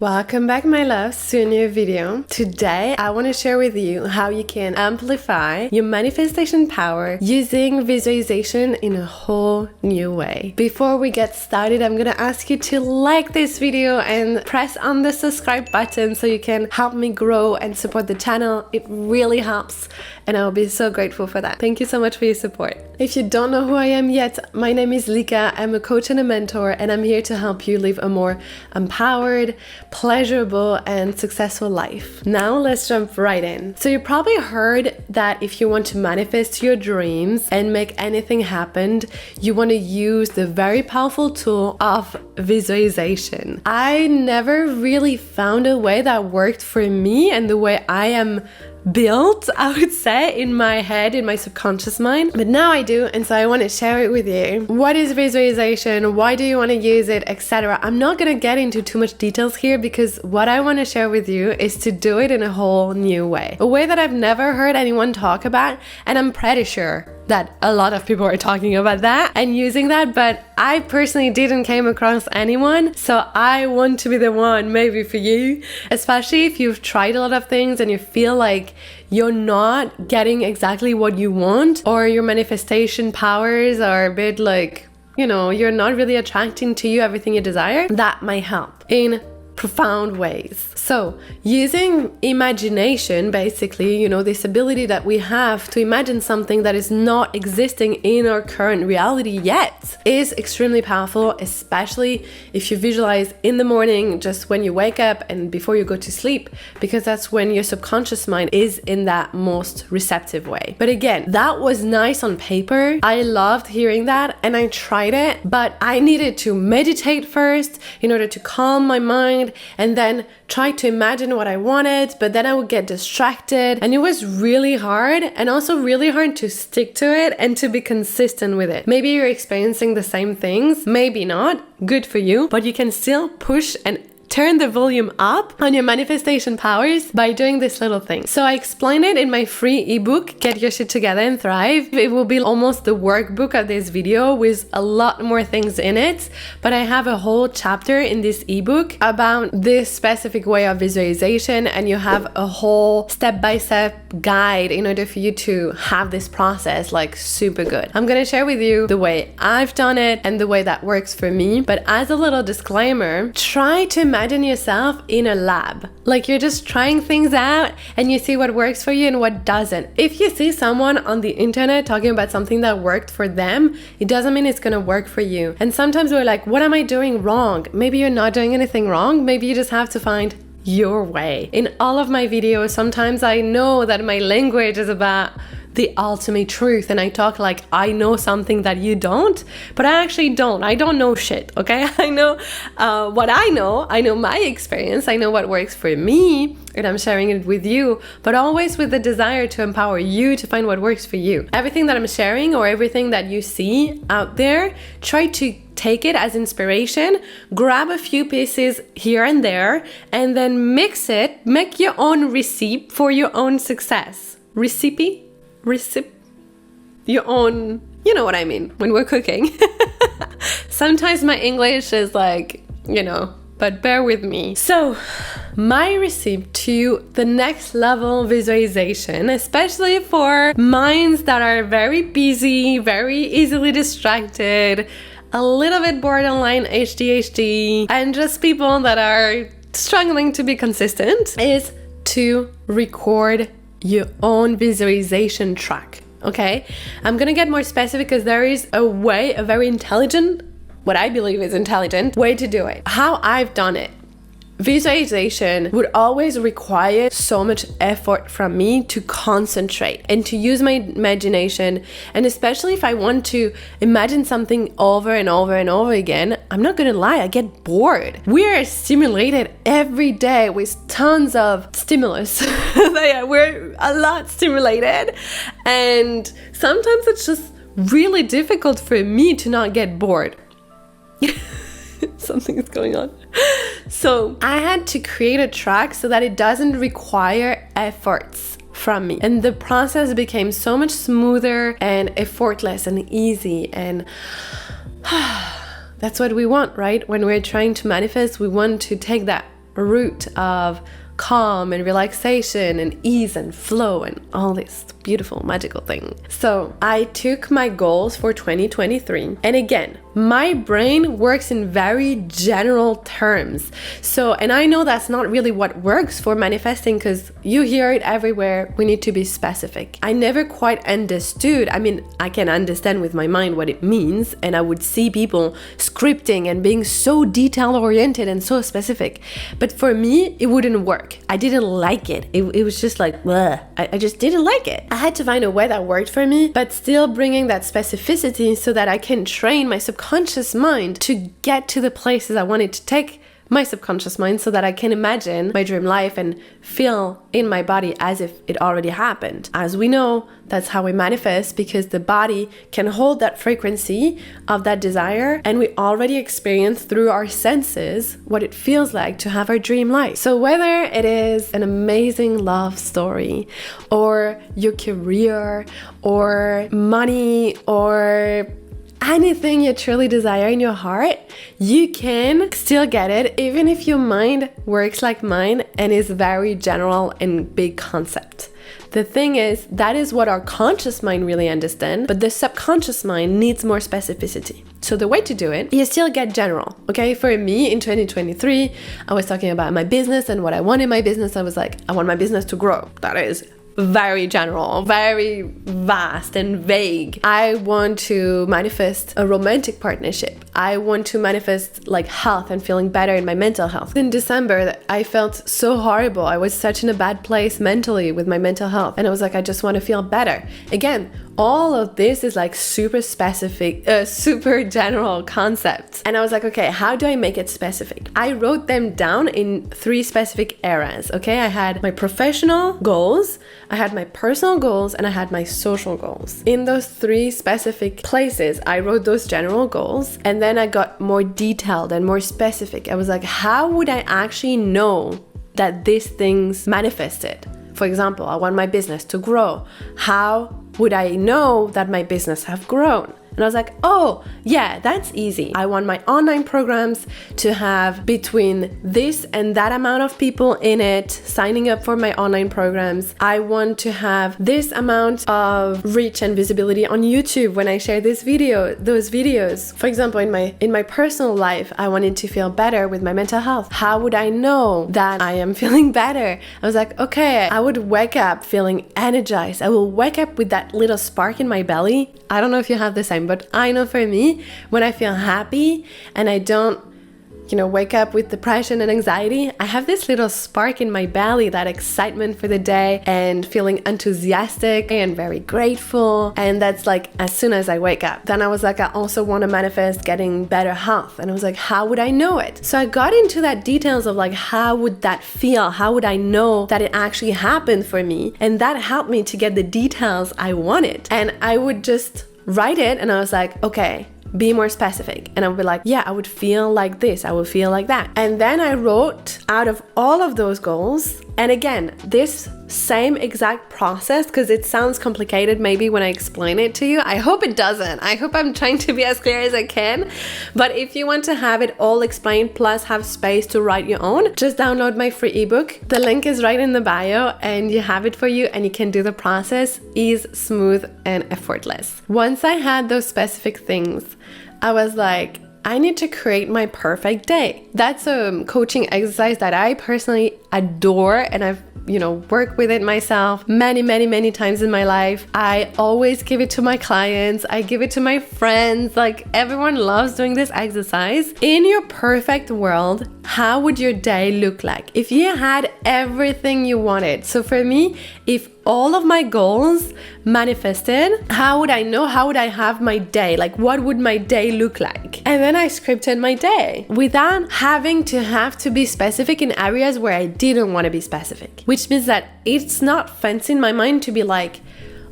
Welcome back, my loves, to a new video. Today, I want to share with you how you can amplify your manifestation power using visualization in a whole new way. Before we get started, I'm going to ask you to like this video and press on the subscribe button so you can help me grow and support the channel. It really helps, and I'll be so grateful for that. Thank you so much for your support. If you don't know who I am yet, my name is Lika. I'm a coach and a mentor, and I'm here to help you live a more empowered, pleasurable and successful life. Now let's jump right in. So you probably heard that if you want to manifest your dreams and make anything happen, you want to use the very powerful tool of visualization. I never really found a way that worked for me and the way I am built, I would say, in my head, in my subconscious mind, but now I do, and so I want to share it with you. What is visualization? Why do you want to use it, etc.? I'm not going to get into too much details here because what I want to share with you is to do it in a whole new way, a way that I've never heard anyone talk about, and I'm pretty sure that a lot of people are talking about that and using that, but I personally didn't came across anyone, so I want to be the one maybe for you, especially if you've tried a lot of things and you feel like you're not getting exactly what you want, or your manifestation powers are a bit like, you're not really attracting to you everything you desire. That might help in profound ways. So using imagination, basically, this ability that we have to imagine something that is not existing in our current reality yet, is extremely powerful, especially if you visualize in the morning, just when you wake up and before you go to sleep, because that's when your subconscious mind is in that most receptive way. But again, that was nice on paper. I loved hearing that and I tried it, but I needed to meditate first in order to calm my mind and then try to imagine what I wanted, but then I would get distracted, and it was really hard, and also really hard to stick to it and to be consistent with it. Maybe you're experiencing the same things, maybe not, good for you, but you can still push and turn the volume up on your manifestation powers by doing this little thing. So I explain it in my free ebook, Get Your Shit Together and Thrive. It will be almost the workbook of this video with a lot more things in it, but I have a whole chapter in this ebook about this specific way of visualization, and you have a whole step-by-step guide in order for you to have this process like super good. I'm gonna share with you the way I've done it and the way that works for me, but as a little disclaimer, try to imagine yourself in a lab. Like you're just trying things out and you see what works for you and what doesn't. If you see someone on the internet talking about something that worked for them, it doesn't mean it's gonna work for you. And sometimes we're like, what am I doing wrong? Maybe you're not doing anything wrong. Maybe you just have to find your way. In all of my videos, sometimes I know that my language is about the ultimate truth, and I talk like I know something that you don't, but I actually don't. I don't know shit, okay? I know what I know my experience, I know what works for me, and I'm sharing it with you, but always with the desire to empower you to find what works for you. Everything that I'm sharing or everything that you see out there, try to take it as inspiration, grab a few pieces here and there, and then mix it, make your own recipe for your own success. Recipe, your own, you know what I mean, when we're cooking. Sometimes my English is like, but bear with me. So my recipe to the next level visualization, especially for minds that are very busy, very easily distracted, a little bit borderline ADHD, and just people that are struggling to be consistent, is to record your own visualization track. Okay, I'm gonna get more specific because there is a very intelligent, what I believe is intelligent way to do it. How I've done it. Visualization would always require so much effort from me to concentrate and to use my imagination, and especially if I want to imagine something over and over and over again, I'm not gonna lie, I get bored. We are stimulated every day with tons of stimulus. We're a lot stimulated, and sometimes it's just really difficult for me to not get bored. Something is going on. So I had to create a track so that it doesn't require efforts from me, and the process became so much smoother and effortless and easy, and that's what we want, right? When we're trying to manifest, we want to take that route of calm and relaxation and ease and flow and all this beautiful magical thing. So I took my goals for 2023, and again, my brain works in very general terms. So, and I know that's not really what works for manifesting, because you hear it everywhere. We need to be specific. I never quite understood. I mean, I can understand with my mind what it means, and I would see people scripting and being so detail oriented and so specific. But for me, it wouldn't work. I didn't like it. It was just like, bleh. I just didn't like it. I had to find a way that worked for me, but still bringing that specificity so that I can train my subconscious mind to get to the places I wanted to take my subconscious mind, so that I can imagine my dream life and feel in my body as if it already happened. As we know, that's how we manifest, because the body can hold that frequency of that desire, and we already experience through our senses what it feels like to have our dream life. So whether it is an amazing love story, or your career, or money, or anything you truly desire in your heart, you can still get it, even if your mind works like mine and is very general and big concept. The thing is, that is what our conscious mind really understands, but the subconscious mind needs more specificity. So the way to do it, you still get general, okay? For me, in 2023, I was talking about my business and what I want in my business. I was like, I want my business to grow. That is very general, very vast and vague. I want to manifest a romantic partnership. I want to manifest like health and feeling better in my mental health. In December, I felt so horrible. I was such in a bad place mentally with my mental health. And I was like, I just want to feel better. Again, all of this is like super specific, super general concepts. And I was like, okay, how do I make it specific? I wrote them down in 3 specific eras, okay? I had my professional goals, I had my personal goals, and I had my social goals. In those 3 specific places, I wrote those general goals, and then I got more detailed and more specific. I was like, how would I actually know that these things manifested? For example, I want my business to grow. How would I know that my business have grown? And I was like, oh, yeah, that's easy. I want my online programs to have between this and that amount of people in it signing up for my online programs. I want to have this amount of reach and visibility on YouTube when I share those videos. For example, in my personal life, I wanted to feel better with my mental health. How would I know that I am feeling better? I was like, okay, I would wake up feeling energized. I will wake up with that little spark in my belly. I don't know if you have the same, but I know for me, when I feel happy and I don't, wake up with depression and anxiety, I have this little spark in my belly, that excitement for the day and feeling enthusiastic and very grateful. And that's like as soon as I wake up. Then I was like, I also want to manifest getting better health. And I was like, how would I know it? So I got into that details of like, how would that feel? How would I know that it actually happened for me? And that helped me to get the details I wanted. And I would just write it, and I was like, okay, be more specific. And I would be like, yeah, I would feel like this, I would feel like that. And then I wrote out of all of those goals, and again, this same exact process, because it sounds complicated maybe when I explain it to you. I hope it doesn't. I hope I'm trying to be as clear as I can. But if you want to have it all explained plus have space to write your own, just download my free ebook. The link is right in the bio, and you have it for you, and you can do the process easy, smooth, and effortless. Once I had those specific things, I was like, I need to create my perfect day. That's a coaching exercise that I personally adore, and I've worked with it myself many times in my life. I always give it to my clients. I give it to my friends. Like, everyone loves doing this exercise. In your perfect world, how would your day look like if you had everything you wanted? So for me, if all of my goals manifested, how would I know? How would I have my day? Like, what would my day look like? And then I scripted my day without having to be specific in areas where I didn't want to be specific, which means that it's not fancy in my mind to be like,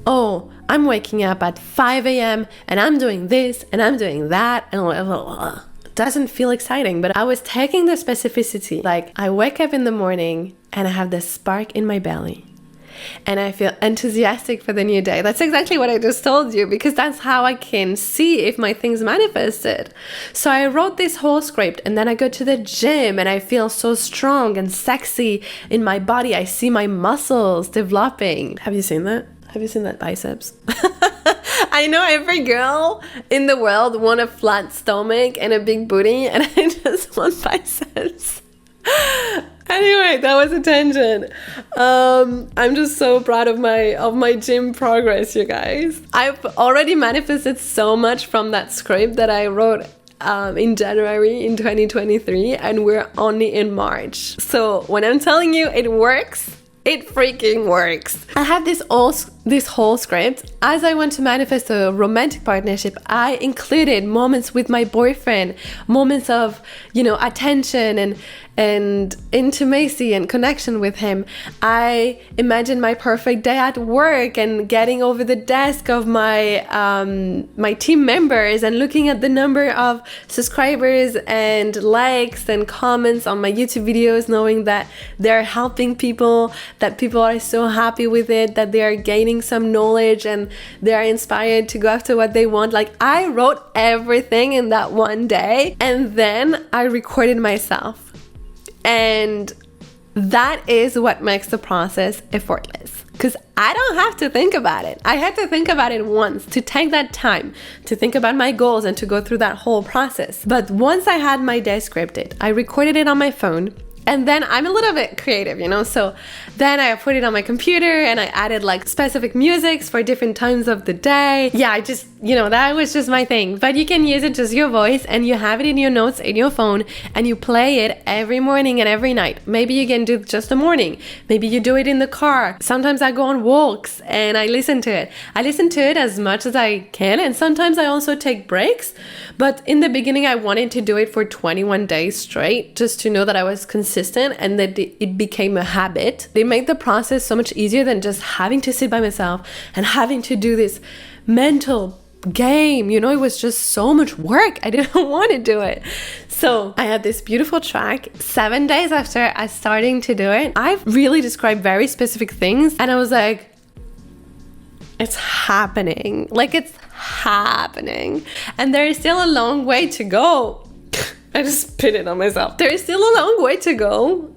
oh, I'm waking up at 5 a.m. and I'm doing this and I'm doing that, and blah, blah, blah. It doesn't feel exciting. But I was taking the specificity, like I wake up in the morning and I have this spark in my belly. and I feel enthusiastic for the new day. That's exactly what I just told you, because that's how I can see if my things manifested. So I wrote this whole script, and then I go to the gym and I feel so strong and sexy in my body. I see my muscles developing. Have you seen that? Have you seen that biceps? I know every girl in the world want a flat stomach and a big booty, and I just want biceps. Anyway, that was a tangent. I'm just so proud of my gym progress, you guys. I've already manifested so much from that script that I wrote in January in 2023, and we're only in March. So when I'm telling you it works, it freaking works. I have this whole script. As I want to manifest a romantic partnership, I included moments with my boyfriend, moments of, attention and intimacy and connection with him. I imagine my perfect day at work and getting over the desk of my my team members and looking at the number of subscribers and likes and comments on my YouTube videos, knowing that they're helping people, that people are so happy with it, that they are gaining some knowledge and they are inspired to go after what they want. Like, I wrote everything in that one day, and then I recorded myself. And that is what makes the process effortless, because I don't have to think about it. I had to think about it once, to take that time to think about my goals and to go through that whole process. But once I had my day scripted, I recorded it on my phone. And then I'm a little bit creative, so then I put it on my computer and I added like specific musics for different times of the day. Yeah, I just, that was just my thing. But you can use it just your voice, and you have it in your notes in your phone, and you play it every morning and every night. Maybe you can do just the morning. Maybe you do it in the car. Sometimes I go on walks and I listen to it. I listen to it as much as I can, and sometimes I also take breaks. But in the beginning, I wanted to do it for 21 days straight, just to know that I was consistent and that it became a habit. It made the process so much easier than just having to sit by myself and having to do this mental game. It was just so much work. I didn't want to do it. So I had this beautiful track. 7 days after I starting to do it, I've really described very specific things, and I was like, it's happening. Like, it's happening. And there is still a long way to go. I just spit it on myself. There is still a long way to go,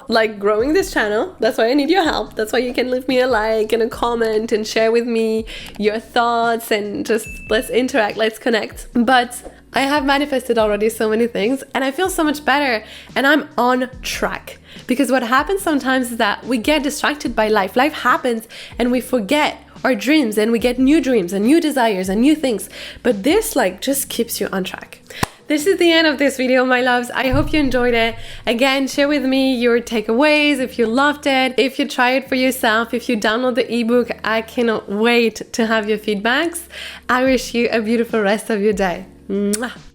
like growing this channel. That's why I need your help. That's why you can leave me a like and a comment and share with me your thoughts, and just let's interact, let's connect. But I have manifested already so many things, and I feel so much better, and I'm on track. Because what happens sometimes is that we get distracted by life. Life happens and we forget our dreams, and we get new dreams and new desires and new things. But this just keeps you on track. This is the end of this video, my loves. I hope you enjoyed it. Again, share with me your takeaways, if you loved it, if you try it for yourself, if you download the ebook. I cannot wait to have your feedbacks. I wish you a beautiful rest of your day. Mwah.